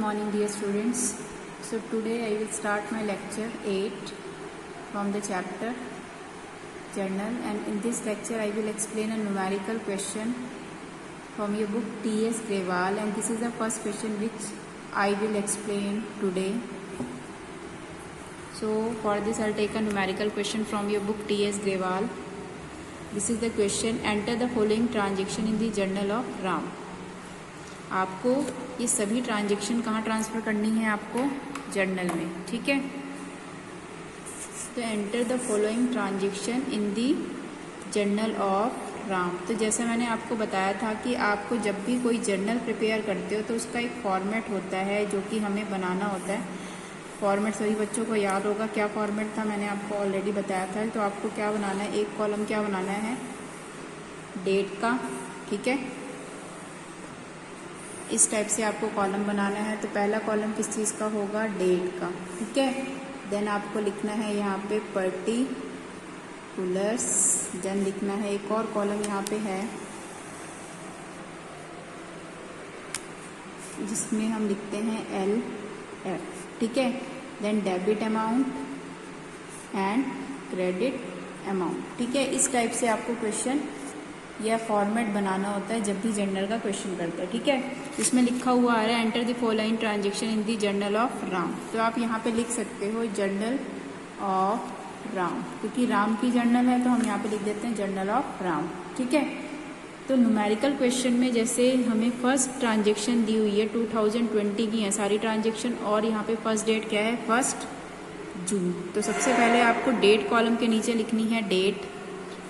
morning dear students. So today I will start my lecture 8 from the chapter journal, and in this lecture I will explain a numerical question from your book T.S. Grewal, and this is the first question which I will explain today. So for this I'll take a numerical question from your book T.S. Grewal. This is the question: enter the following transaction in the journal of RAM. आपको ये सभी transaction कहाँ transfer करनी है? आपको journal में, ठीक है। तो enter the following transaction in the journal of Ram. तो जैसे मैंने आपको बताया था कि आपको जब भी कोई जर्नल प्रिपेयर करते हो तो उसका एक फॉर्मेट होता है जो कि हमें बनाना होता है। फॉर्मेट सभी बच्चों को याद होगा, क्या फॉर्मेट था मैंने आपको ऑलरेडी बताया था। तो आपको क्या बनाना है, एक कॉलम क्या बनाना है, डेट का, ठीक है। इस टाइप से आपको कॉलम बनाना है। तो पहला कॉलम किस चीज़ का होगा, डेट का, ठीक है। देन आपको लिखना है यहाँ पे पर्टिकुलर्स, देन लिखना है एक और कॉलम यहाँ पे है जिसमें हम लिखते हैं LF, ठीक है। Then debit amount and credit amount, ठीक है। इस टाइप से आपको क्वेश्चन या फॉर्मेट बनाना होता है जब भी जर्नल का क्वेश्चन करते हैं, ठीक है। इसमें लिखा हुआ आ रहा है enter the following transaction in the journal of Ram. तो आप यहाँ पे लिख सकते हो जर्नल ऑफ राम, क्योंकि राम की जर्नल है तो हम यहाँ पे लिख देते हैं जर्नल ऑफ राम, ठीक है। तो न्यूमेरिकल क्वेश्चन में जैसे हमें फर्स्ट ट्रांजेक्शन दी हुई है 2020 की है सारी ट्रांजेक्शन, और यहाँ पे फर्स्ट डेट क्या है, 1 जून। तो सबसे पहले आपको डेट कॉलम के नीचे लिखनी है डेट,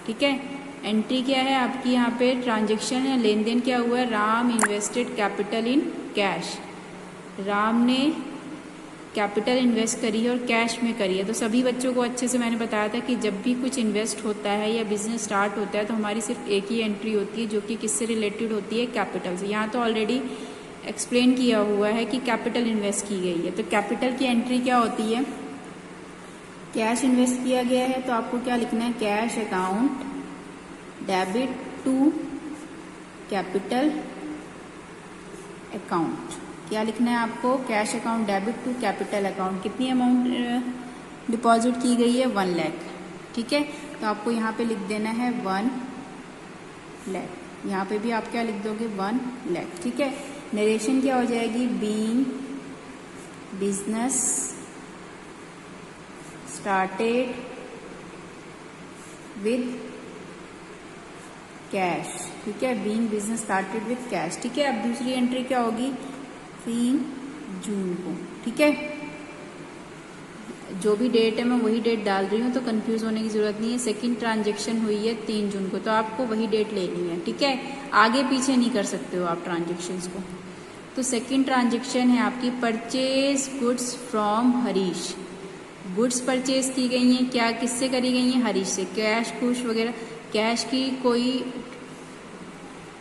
ठीक है। एंट्री क्या है आपकी, यहाँ पे ट्रांजेक्शन है, लेन देन क्या हुआ है, Ram invested capital in cash. Ram ने कैपिटल इन्वेस्ट करी है और कैश में करी है। तो सभी बच्चों को अच्छे से मैंने बताया था कि जब भी कुछ इन्वेस्ट होता है या बिजनेस स्टार्ट होता है तो हमारी सिर्फ एक ही एंट्री होती है जो कि किससे रिलेटेड होती है, कैपिटल से। यहाँ तो ऑलरेडी एक्सप्लेन किया हुआ है कि कैपिटल इन्वेस्ट की गई है। तो कैपिटल की एंट्री क्या होती है, कैश इन्वेस्ट किया गया है तो आपको क्या लिखना है, cash account debit to capital account. क्या लिखना है आपको, cash account debit to capital account. कितनी अमाउंट डिपॉजिट की गई है, 1 लाख, ठीक है। तो आपको यहाँ पे लिख देना है 1 लाख। यहाँ पे भी आप क्या लिख दोगे, 1 लाख, ठीक है। नरेशन क्या हो जाएगी, being business started with cash, ठीक है। Being business started with cash, ठीक है। अब दूसरी एंट्री क्या होगी, 3 जून को, ठीक है। जो भी डेट है मैं वही डेट डाल रही हूँ तो कंफ्यूज होने की जरूरत नहीं है। सेकंड ट्रांजेक्शन हुई है 3 जून को, तो आपको वही डेट लेनी है, ठीक है। आगे पीछे नहीं कर सकते हो आप ट्रांजेक्शन्स को। तो सेकंड ट्रांजेक्शन है आपकी purchase goods from Harish. Goods purchase की गई हैं, क्या किससे करी गई हैं, हरीश से। कैश कुश वगैरह, कैश की कोई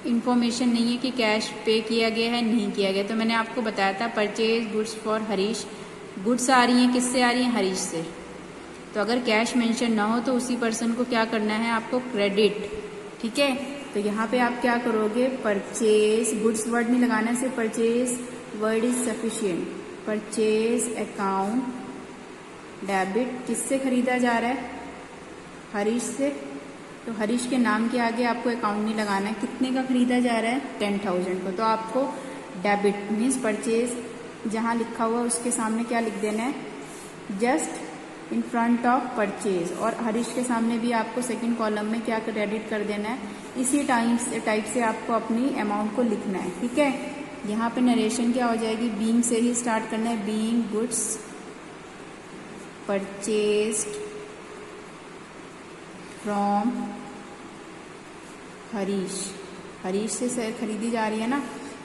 इंफॉर्मेशन नहीं है कि कैश पे किया गया है, नहीं किया गया। तो मैंने आपको बताया था purchase goods for Harish, goods आ रही हैं किससे आ रही हैं, हरीश से। तो अगर कैश मेंशन ना हो तो उसी पर्सन को क्या करना है आपको, क्रेडिट, ठीक है। तो यहाँ पे आप क्या करोगे, परचेज, गुड्स वर्ड नहीं लगाना है, सिर्फ purchase word is sufficient. Purchase account debit किससे खरीदा जा रहा है, हरीश से। तो हरीश के नाम के आगे आपको अकाउंट नहीं लगाना है। कितने का खरीदा जा रहा है, 10,000 को। तो आपको डेबिट मीन्स परचेज जहाँ लिखा हुआ उसके सामने क्या लिख देना है, just in front of purchase. और हरीश के सामने भी आपको सेकंड कॉलम में क्या क्रेडिट कर देना है। इसी टाइप से आपको अपनी अमाउंट को लिखना है, ठीक है। यहाँ पे नरेशन क्या हो जाएगी, बीइंग से ही स्टार्ट करना है। Being goods purchased from Harish, Harish से खरीदी जा रही है ना।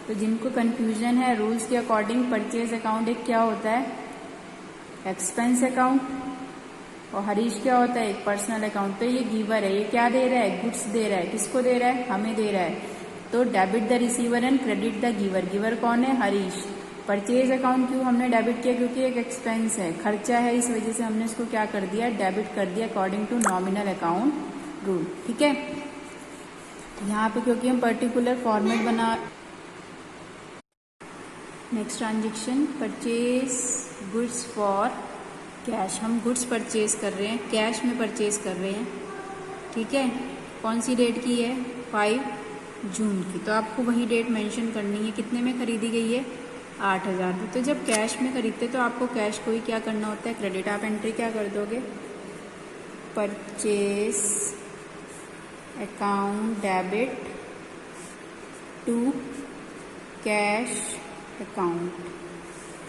तो जिनको कंफ्यूजन है, रूल्स के अकॉर्डिंग परचेज अकाउंट एक क्या होता है, एक्सपेंस अकाउंट, और हरीश क्या होता है, एक पर्सनल अकाउंट। तो ये गिवर है, ये क्या दे रहा है, गुड्स दे रहा है। किसको दे रहा है, हमें दे रहा है। तो debit the receiver and credit the giver. Giver कौन है, हरीश। परचेज अकाउंट क्यों हमने डेबिट किया, क्योंकि एक एक्सपेंस है, खर्चा है, इस वजह से हमने इसको क्या कर दिया, डेबिट कर दिया according to nominal account rule, ठीक है। यहाँ पे क्योंकि हम particular format next transaction purchase goods for cash. हम गुड्स परचेज कर रहे हैं, कैश में परचेज कर रहे हैं, ठीक है। कौन सी डेट की है? 5 जून की। तो आपको वही डेट मेंशन करनी है। कितने में खरीदी गई है? 8,000 में। तो जब कैश में खरीदते तो आपको कैश को ही क्या करना होता है? क्रेडिट। आप एंट्री क्या कर दोगे? Purchase account debit to cash account.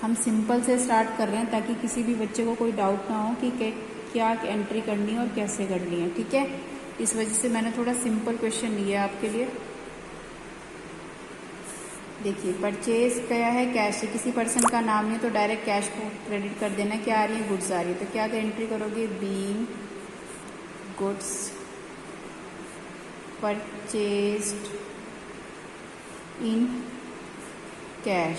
हम सिंपल से स्टार्ट कर रहे हैं ताकि किसी भी बच्चे को कोई डाउट ना हो कि क्या एंट्री करनी है और कैसे करनी है, ठीक है। इस वजह से मैंने थोड़ा सिंपल क्वेश्चन लिया आपके लिए। देखिए परचेज क्या है? कैश है, किसी पर्सन का नाम नहीं तो डायरेक्ट कैश को क्रेडिट कर देना। क्या आ रही है? गुड्स आ रही है। तो क्या एंट्री करोगे? Being goods purchased in cash,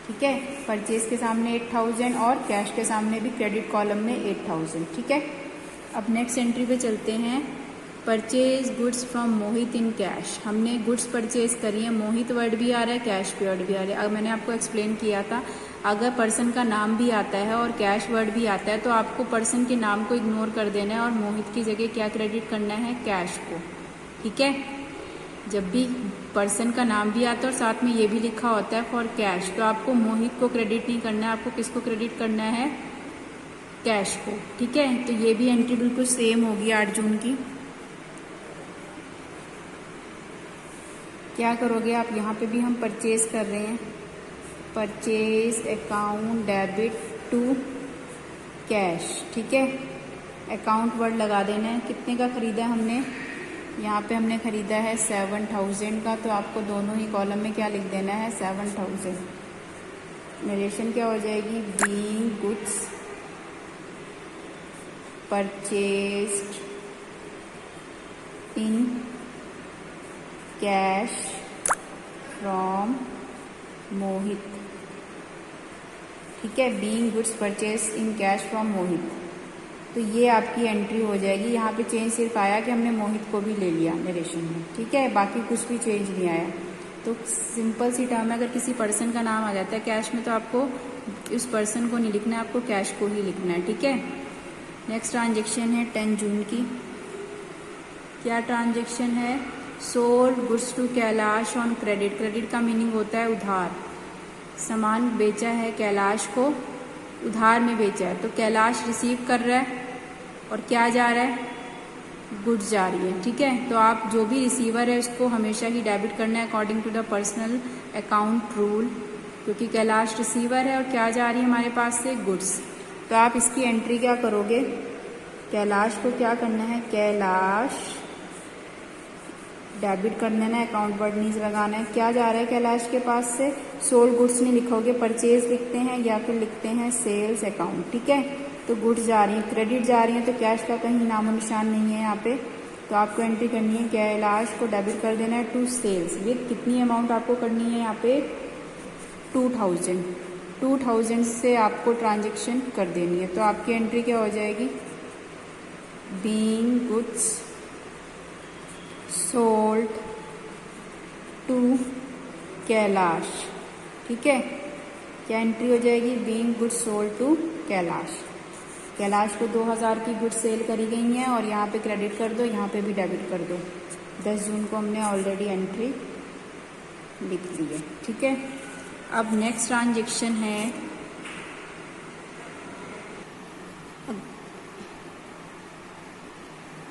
ठीक है। परचेज के सामने 8,000 और कैश के सामने भी क्रेडिट कॉलम में 8,000, ठीक है। अब नेक्स्ट एंट्री पे चलते हैं। Purchase goods from Mohit in cash. हमने गुड्स परचेज करी है, मोहित वर्ड भी आ रहा है, कैश वर्ड भी आ रहा है। अब मैंने आपको एक्सप्लेन किया था अगर पर्सन का नाम भी आता है और कैश वर्ड भी आता है तो आपको पर्सन के नाम को इग्नोर कर देना है और मोहित की जगह क्या क्रेडिट करना है? कैश को, ठीक है। जब भी पर्सन का नाम भी आता है और साथ में ये भी लिखा होता है फॉर कैश, तो आपको मोहित को क्रेडिट नहीं करना है, आपको किसको क्रेडिट करना है? कैश को, ठीक है। तो ये भी एंट्री बिल्कुल सेम होगी 8 जून की। क्या करोगे आप? यहाँ पे भी हम परचेज कर रहे हैं, purchase account debit to cash, ठीक है। अकाउंट वर्ड लगा देना है। कितने का खरीदा है हमने? यहाँ पे हमने खरीदा है 7,000 का, तो आपको दोनों ही कॉलम में क्या लिख देना है? 7,000। नरेशन क्या हो जाएगी? Being goods purchased in cash from Mohit, ठीक है। Being goods purchase in cash from Mohit. तो ये आपकी एंट्री हो जाएगी। यहाँ पे चेंज सिर्फ आया कि हमने मोहित को भी ले लिया नरेशन में, ठीक है। बाकी कुछ भी चेंज नहीं आया। तो सिंपल सी टर्म है, अगर किसी पर्सन का नाम आ जाता है कैश में तो आपको उस पर्सन को नहीं लिखना है, आपको कैश को ही लिखना है, ठीक है। नेक्स्ट ट्रांजेक्शन है 10 जून की। क्या ट्रांजेक्शन है? Sold goods to Kailash on credit. Credit का मीनिंग होता है उधार। सामान बेचा है कैलाश को, उधार में बेचा है। तो कैलाश रिसीव कर रहा है और क्या जा रहा है? गुड्स जा रही है, ठीक है। तो आप जो भी रिसीवर है उसको हमेशा ही डेबिट करना है according to the personal account rule, क्योंकि कैलाश रिसीवर है और क्या जा रही है हमारे पास से? गुड्स। तो आप इसकी एंट्री क्या करोगे? कैलाश को क्या करना है? कैलाश डेबिट कर लेना है, अकाउंट वर्ड नहीं लगाना है। क्या जा रहा है कैलाश के पास से? सोल्ड गुड्स नहीं लिखोगे, परचेज लिखते हैं या फिर लिखते हैं सेल्स अकाउंट, ठीक है। तो गुड्स जा रही है, क्रेडिट जा रही है, तो कैश का कहीं नामो निशान नहीं है यहाँ पे। तो आपको एंट्री करनी है कैलाश को डेबिट कर देना है टू सेल्स। विद कितनी अमाउंट आपको करनी है यहाँ पे? 2,000। 2,000 से आपको ट्रांजेक्शन कर देनी है। तो आपकी एंट्री क्या हो जाएगी? Being goods sold to Kailash, ठीक है। क्या एंट्री हो जाएगी? Being goods sold to Kailash. Kailash को 2,000 की गुड्स सेल करी गई हैं और यहाँ पे क्रेडिट कर दो, यहाँ पे भी डेबिट कर दो। 10 जून को हमने ऑलरेडी एंट्री लिख ली है, ठीक है। अब नेक्स्ट ट्रांजेक्शन है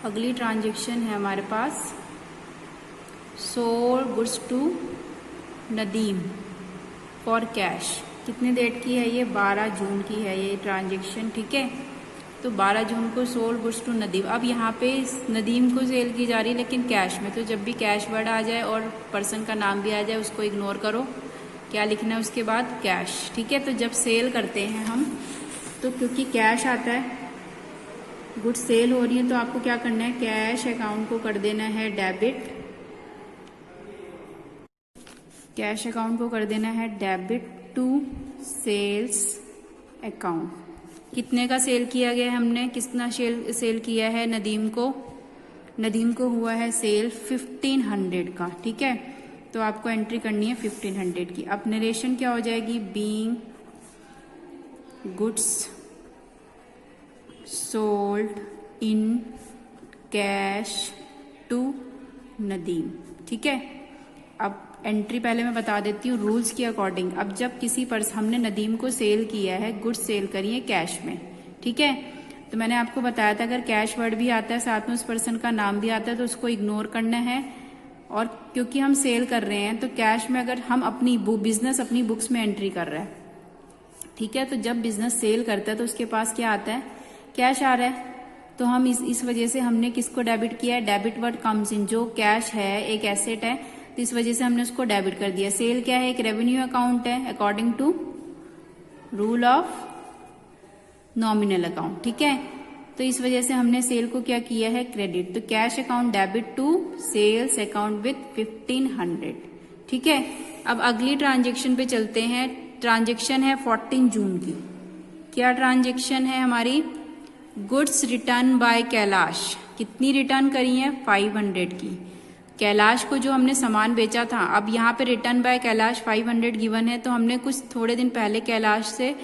अगली ट्रांजेक्शन है हमारे पास sold goods to Nadeem for cash. कितने डेट की है ये? 12 जून की है ये ट्रांजेक्शन, ठीक है। तो 12 जून को सोल्ड गुड्स टू नदीम। अब यहाँ पे नदीम को सेल की जा रही है लेकिन कैश में। तो जब भी कैश वर्ड आ जाए और पर्सन का नाम भी आ जाए उसको इग्नोर करो। क्या लिखना है उसके बाद? कैश, ठीक है। तो जब सेल करते हैं हम तो क्योंकि कैश आता है, गुड्स सेल हो रही है, तो आपको क्या करना है? कैश अकाउंट को कर देना है डेबिट। कैश अकाउंट को कर देना है डेबिट टू सेल्स अकाउंट। कितने का सेल किया गया है हमने? कितना सेल किया है नदीम को? नदीम को हुआ है सेल 1,500 का, ठीक है। तो आपको एंट्री करनी है 1500 की। अब नरेशन क्या हो जाएगी, being goods sold in cash to Nadeem. ठीक है, अब एंट्री पहले मैं बता देती हूँ रूल्स के अकॉर्डिंग। अब जब किसी हमने नदीम को सेल किया है, गुड्स सेल करी है कैश में, ठीक है, तो मैंने आपको बताया था अगर कैश वर्ड भी आता है साथ में उस पर्सन का नाम भी आता है तो उसको इग्नोर करना है। और क्योंकि हम सेल कर रहे हैं तो कैश में अगर हम अपनी बिजनेस अपनी बुक्स में एंट्री कर रहा है, ठीक है, तो जब बिजनेस सेल करता है तो उसके पास क्या आता है, कैश आ रहा है। तो हम इस वजह से हमने किसको डेबिट किया है, डेबिट वर्ड कम्स इन, जो कैश है एक एसेट है तो इस वजह से हमने उसको डेबिट कर दिया। सेल क्या है, एक रेवेन्यू अकाउंट है according to rule of nominal account. ठीक है, तो इस वजह से हमने सेल को क्या किया है, क्रेडिट। तो cash account debit to sales account with 1500। ठीक है, अब अगली ट्रांजेक्शन पे चलते हैं। ट्रांजेक्शन है 14 जून की। क्या ट्रांजेक्शन है हमारी, गुड्स रिटर्न बाय कैलाश। कितनी रिटर्न करी है, 500 की। कैलाश को जो हमने सामान बेचा था, अब यहाँ पे रिटर्न बाय कैलाश 500 गिवन है, तो हमने कुछ थोड़े दिन पहले कैलाश से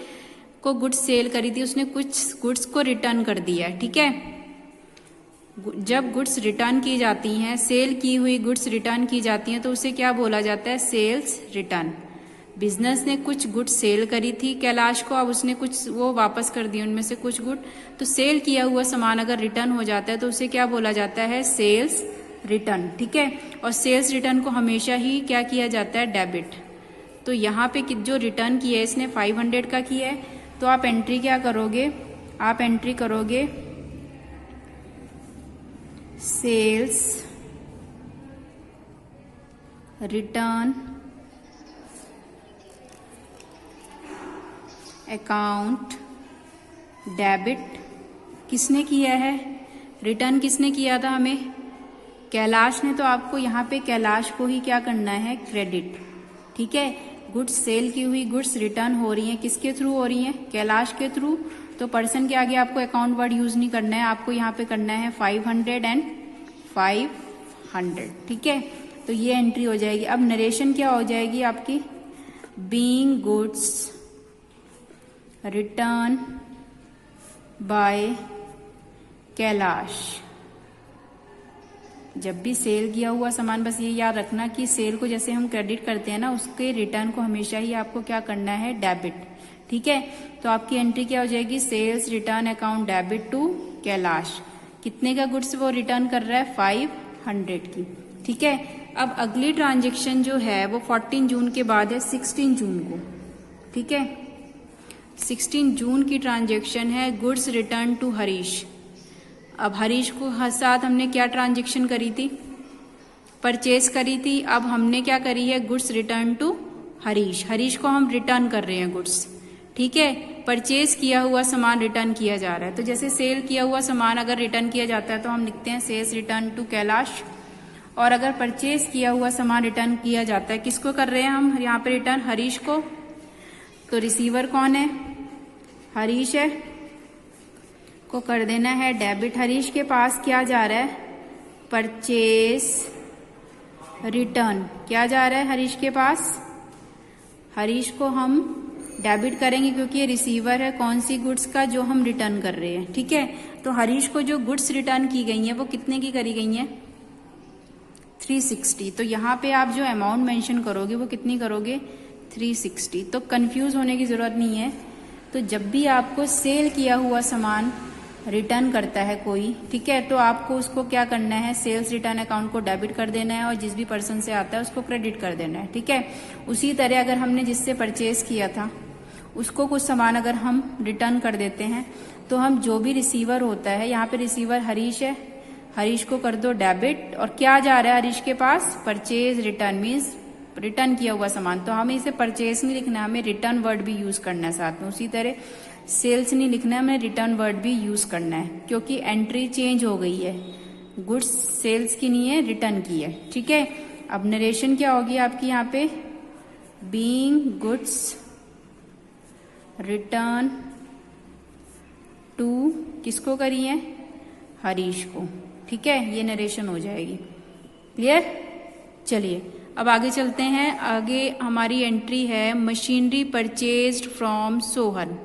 को गुड्स सेल करी थी, उसने कुछ गुड्स को रिटर्न कर दिया है। ठीक है, जब गुड्स रिटर्न की जाती हैं, सेल की हुई गुड्स रिटर्न की जाती हैं तो उसे क्या बोला जाता है, सेल्स रिटर्न। बिजनेस ने कुछ गुड्स सेल करी थी कैलाश को, अब उसने कुछ वो वापस कर दिए उनमें से कुछ गुड, तो सेल किया हुआ सामान अगर रिटर्न हो जाता है तो उसे क्या बोला जाता है, सेल्स रिटर्न। ठीक है, और सेल्स रिटर्न को हमेशा ही क्या किया जाता है, डेबिट। तो यहाँ पे जो रिटर्न किया है इसने 500 का किया है, तो आप एंट्री क्या करोगे, आप एंट्री करोगे सेल्स रिटर्न अकाउंट डेबिट। किसने किया है, रिटर्न किसने किया था हमें, कैलाश ने। तो आपको यहाँ पे कैलाश को ही क्या करना है, क्रेडिट। ठीक है, गुड्स सेल की हुई गुड्स रिटर्न हो रही हैं, किसके थ्रू हो रही हैं, कैलाश के थ्रू। तो पर्सन के आगे आपको अकाउंट वर्ड यूज नहीं करना है, आपको यहाँ पे करना है 500 एंड 500। ठीक है, तो ये एंट्री हो जाएगी। अब नरेशन क्या हो जाएगी आपकी, being goods return by Kailash. जब भी सेल किया हुआ सामान, बस ये याद रखना कि सेल को जैसे हम क्रेडिट करते हैं ना, उसके रिटर्न को हमेशा ही आपको क्या करना है, डेबिट। ठीक है, तो आपकी एंट्री क्या हो जाएगी, sales return account debit to Kailash. कितने का गुड्स वो रिटर्न कर रहा है, 500 की। ठीक है, अब अगली ट्रांजेक्शन जो है वो 14 जून के बाद है 16 जून को। ठीक है, 16 जून की ट्रांजेक्शन है गुड्स रिटर्न टू हरीश। अब हरीश को साथ हमने क्या ट्रांजेक्शन करी थी, परचेज करी थी। अब हमने क्या करी है, goods return to Harish. Harish को हम रिटर्न कर रहे हैं गुड्स। ठीक है, परचेज किया हुआ सामान रिटर्न किया जा रहा है। तो जैसे सेल किया हुआ सामान अगर रिटर्न किया जाता है तो हम लिखते हैं सेल्स रिटर्न टू कैलाश। और अगर परचेज किया हुआ सामान रिटर्न किया जाता है, किसको कर रहे हैं हम यहाँ पे रिटर्न, हरीश को। तो रिसीवर कौन है, हरीश है, को कर देना है डेबिट। हरीश के पास क्या जा रहा है, परचेज रिटर्न। क्या जा रहा है हरीश के पास, हरीश को हम डेबिट करेंगे क्योंकि ये रिसीवर है कौन सी गुड्स का, जो हम रिटर्न कर रहे हैं। ठीक है, तो हरीश को जो गुड्स रिटर्न की गई हैं वो कितने की करी गई हैं, 360। तो यहाँ पे आप जो अमाउंट मेंशन करोगे वो कितनी करोगे, 360। तो कंफ्यूज होने की जरूरत नहीं है। तो जब भी आपको सेल किया हुआ सामान रिटर्न करता है कोई, ठीक है, तो आपको उसको क्या करना है, सेल्स रिटर्न अकाउंट को डेबिट कर देना है और जिस भी पर्सन से आता है उसको क्रेडिट कर देना है। ठीक है, उसी तरह अगर हमने जिससे परचेज किया था उसको कुछ सामान अगर हम रिटर्न कर देते हैं तो हम जो भी रिसीवर होता है, यहाँ पे रिसीवर हरीश है, हरीश को कर दो डेबिट। और क्या जा रहा है हरीश के पास, परचेज रिटर्न, मीन्स रिटर्न किया हुआ सामान। तो हमें इसे परचेज नहीं लिखना, हमें रिटर्न वर्ड भी यूज करना है साथ में। उसी तरह सेल्स नहीं लिखना है, हमें रिटर्न वर्ड भी यूज करना है क्योंकि एंट्री चेंज हो गई है, गुड्स सेल्स की नहीं है, रिटर्न की है। ठीक है, अब नरेशन क्या होगी आपकी यहाँ पे, बीइंग गुड्स रिटर्न टू, किसको करी है, हरीश को। ठीक है, ये नरेशन हो जाएगी। क्लियर, चलिए अब आगे चलते हैं। आगे हमारी एंट्री है machinery purchased from Sohan.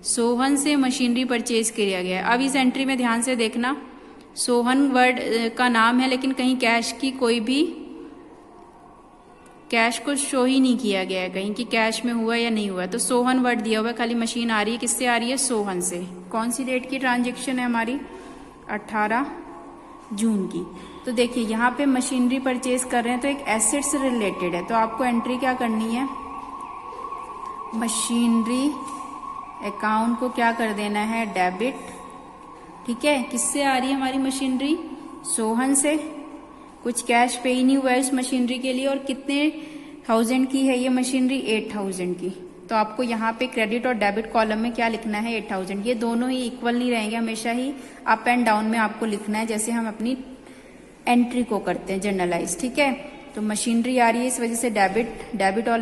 Sohan से मशीनरी परचेज किया गया। अब इस एंट्री में ध्यान से देखना, सोहन वर्ड का नाम है लेकिन कहीं कैश की कोई भी कैश को शो ही नहीं किया गया है कहीं कि कैश में हुआ या नहीं हुआ। तो सोहन वर्ड दिया हुआ है, खाली मशीन आ रही है। किससे आ रही है? सोहन से। कौन सी डेट की ट्रांजेक्शन है हमारी? 18 जून की। तो देखिए यहाँ पे मशीनरी परचेज कर रहे हैं तो एक एसेट से रिलेटेड है, तो आपको एंट्री क्या करनी है? मशीनरी अकाउंट को क्या कर देना है? डेबिट। ठीक है, किससे आ रही है हमारी मशीनरी? सोहन से। कुछ कैश पे ही नहीं हुआ है इस मशीनरी के लिए। और कितने थाउजेंड की है ये मशीनरी? 8000 की। तो आपको यहाँ पे क्रेडिट और डेबिट कॉलम में क्या लिखना है? 8000। ये दोनों ही इक्वल नहीं रहेंगे, हमेशा ही अप एंड डाउन में आपको लिखना है, जैसे हम अपनी एंट्री को करते हैं जनरलाइज। ठीक है, तो मशीनरी आ रही है इस वजह से डेबिट और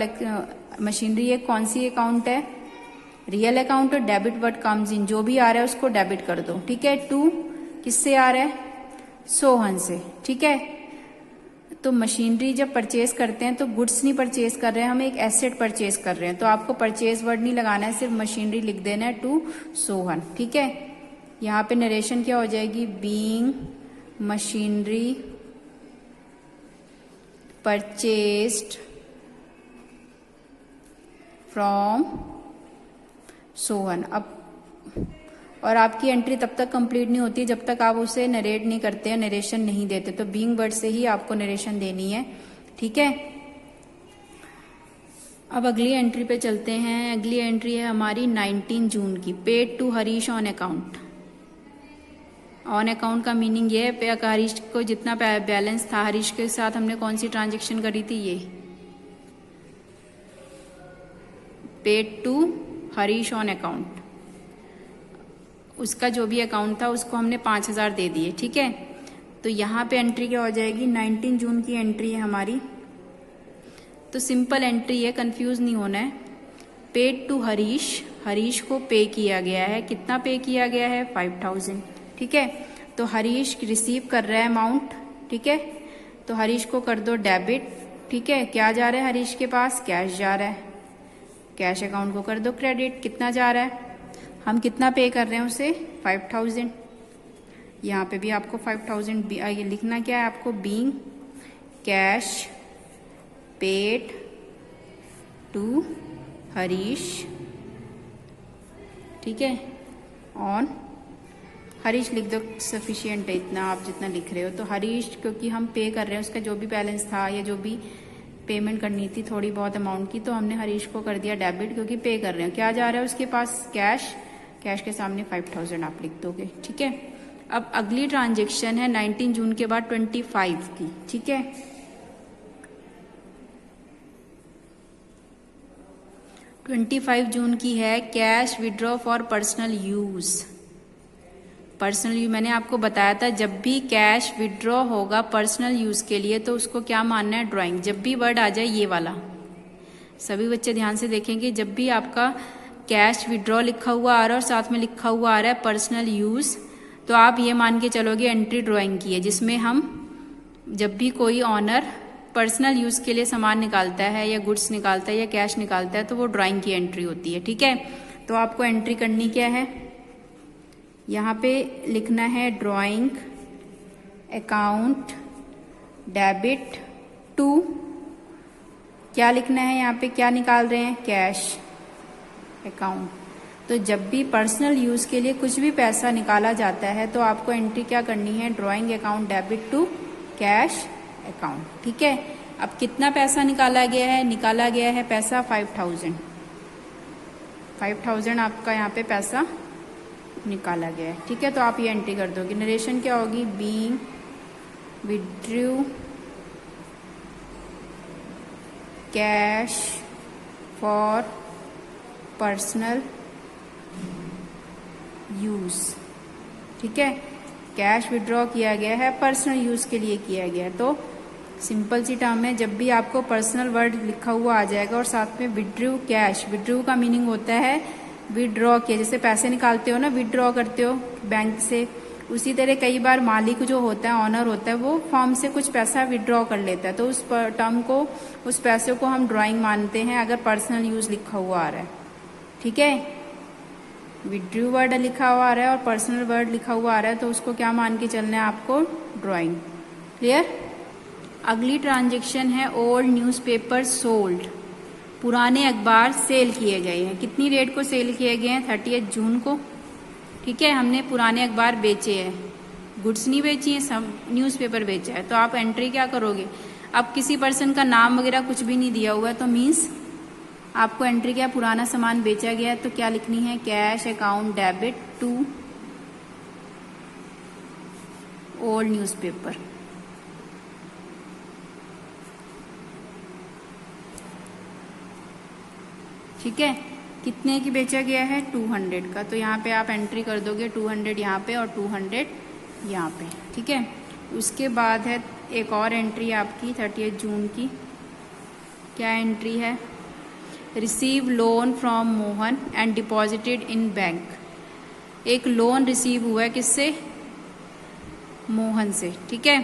मशीनरी एक कौन सी अकाउंट है? Real account. और डेबिट वर्ड कम्स इन, जो भी आ रहा है उसको डेबिट कर दो। ठीक है, टू किससे आ रहा है? सोहन से। ठीक है, तो मशीनरी जब परचेज करते हैं तो गुड्स नहीं परचेज कर रहे हैं, हम एक एसेट परचेज कर रहे हैं। तो आपको परचेज वर्ड नहीं लगाना है, सिर्फ मशीनरी लिख देना है, टू सोहन। ठीक है, यहाँ पे नरेशन क्या हो जाएगी? Being machinery purchased from Sohan. अब और आपकी एंट्री तब तक कंप्लीट नहीं होती जब तक आप उसे नरेट नहीं करते हैं, नरेशन नहीं देते। तो बीइंग वर्ड से ही आपको नरेशन देनी है। ठीक है, अब अगली एंट्री पे चलते हैं। अगली एंट्री है हमारी 19 जून की। Paid to Harish on account. On account का मीनिंग ये है हरीश को जितना बैलेंस था, हरीश के साथ हमने कौन सी ट्रांजेक्शन करी थी? ये paid to Harish on account. उसका जो भी अकाउंट था उसको हमने 5000 दे दिए। ठीक है, तो यहाँ पे एंट्री क्या हो जाएगी? 19 जून की एंट्री है हमारी। तो सिंपल एंट्री है, कंफ्यूज नहीं होना है। पेड टू हरीश, हरीश को पे किया गया है। कितना पे किया गया है? 5000। ठीक है, तो हरीश रिसीव कर रहा है अमाउंट। ठीक है, तो हरीश को कर दो डेबिट। ठीक है, क्या जा रहा है हरीश के पास? कैश जा रहा है। कैश अकाउंट को कर दो क्रेडिट। कितना जा रहा है? हम कितना पे कर रहे हैं उसे? 5000। यहाँ पे भी आपको 5000 ये लिखना क्या है आपको? Being cash paid to Harish. ठीक है, ऑन हरीश लिख दो, सफिशियंट है इतना, आप जितना लिख रहे हो। तो हरीश क्योंकि हम पे कर रहे हैं, उसका जो भी बैलेंस था या जो भी पेमेंट करनी थी थोड़ी बहुत अमाउंट की, तो हमने हरीश को कर दिया डेबिट क्योंकि पे कर रहे हैं। क्या जा रहा है उसके पास? कैश। कैश के सामने 5000 आप लिख दोगे। ठीक है, अब अगली ट्रांजेक्शन है 19 जून के बाद 25 की। ठीक है, जून की है cash withdraw for personal use. Personal use मैंने आपको बताया था, जब भी कैश विड्रॉ होगा पर्सनल यूज के लिए तो उसको क्या मानना है? ड्राइंग। जब भी वर्ड आ जाए ये वाला, सभी बच्चे ध्यान से देखेंगे, जब भी आपका कैश विड्रॉ लिखा हुआ आ रहा है और साथ में लिखा हुआ आ रहा है पर्सनल यूज, तो आप ये मान के चलोगे एंट्री ड्राइंग की है, जिसमें हम जब भी कोई ऑनर पर्सनल यूज के लिए सामान निकालता है या गुड्स निकालता है या कैश निकालता है तो वो ड्राइंग की एंट्री होती है। ठीक है, तो आपको एंट्री करनी क्या है? यहाँ पे लिखना है ड्राइंग अकाउंट डेबिट टू, क्या लिखना है यहाँ पे? क्या निकाल रहे हैं? Cash account. तो जब भी पर्सनल यूज के लिए कुछ भी पैसा निकाला जाता है तो आपको एंट्री क्या करनी है? Drawing account debit to cash account. ठीक है, अब कितना पैसा निकाला गया है? निकाला गया है पैसा 5000। 5000 आपका यहाँ पे पैसा निकाला गया है। ठीक है, तो आप ये एंट्री कर दोगे। नरेशन क्या होगी? Being withdrew cash for personal use. ठीक है, कैश विड्रॉ किया गया है, पर्सनल यूज के लिए किया गया है। तो सिंपल सी टर्म है, जब भी आपको पर्सनल वर्ड लिखा हुआ आ जाएगा और साथ में विड्रू कैश, विड्रू का मीनिंग होता है विड्रॉ किया, जैसे पैसे निकालते हो ना, विड्रॉ करते हो बैंक से, उसी तरह कई बार मालिक जो होता है, ऑनर होता है, वो फॉर्म से कुछ पैसा विड्रॉ कर लेता है, तो उस टर्म को, उस पैसे को हम ड्राइंग मानते हैं अगर पर्सनल यूज लिखा हुआ आ रहा है। ठीक है, विड्रू वर्ड लिखा हुआ आ रहा है और पर्सनल वर्ड लिखा हुआ आ रहा है, तो उसको क्या मान के चलना है आपको? ड्राइंग। क्लियर? अगली ट्रांजेक्शन है ओल्ड न्यूज़पेपर सोल्ड। पुराने अखबार सेल किए गए हैं। कितनी डेट को सेल किए गए हैं? 30 जून को। ठीक है, हमने पुराने अखबार बेचे हैं, गुड्स नहीं बेची है, सब न्यूज़पेपर बेचा है। तो आप एंट्री क्या करोगे? अब किसी पर्सन का नाम वगैरह कुछ भी नहीं दिया हुआ है, तो मीन्स आपको एंट्री क्या, पुराना सामान बेचा गया है, तो क्या लिखनी है? Cash account debit to old newspaper. ठीक है, कितने की बेचा गया है? 200 का। तो यहाँ पे आप एंट्री कर दोगे 200 यहाँ पे और 200 यहाँ पे। ठीक है, उसके बाद है एक और एंट्री आपकी 30 जून की। क्या एंट्री है? Receive loan from Mohan and deposited in bank. एक लोन रिसीव हुआ है, किससे? मोहन से। ठीक है,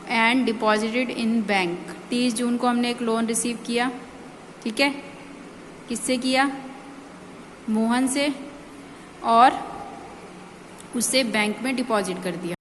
एंड डिपॉजिटेड इन बैंक। 30 जून को हमने एक लोन रिसीव किया। ठीक है, किससे किया? मोहन से, और उसे बैंक में डिपॉजिट कर दिया।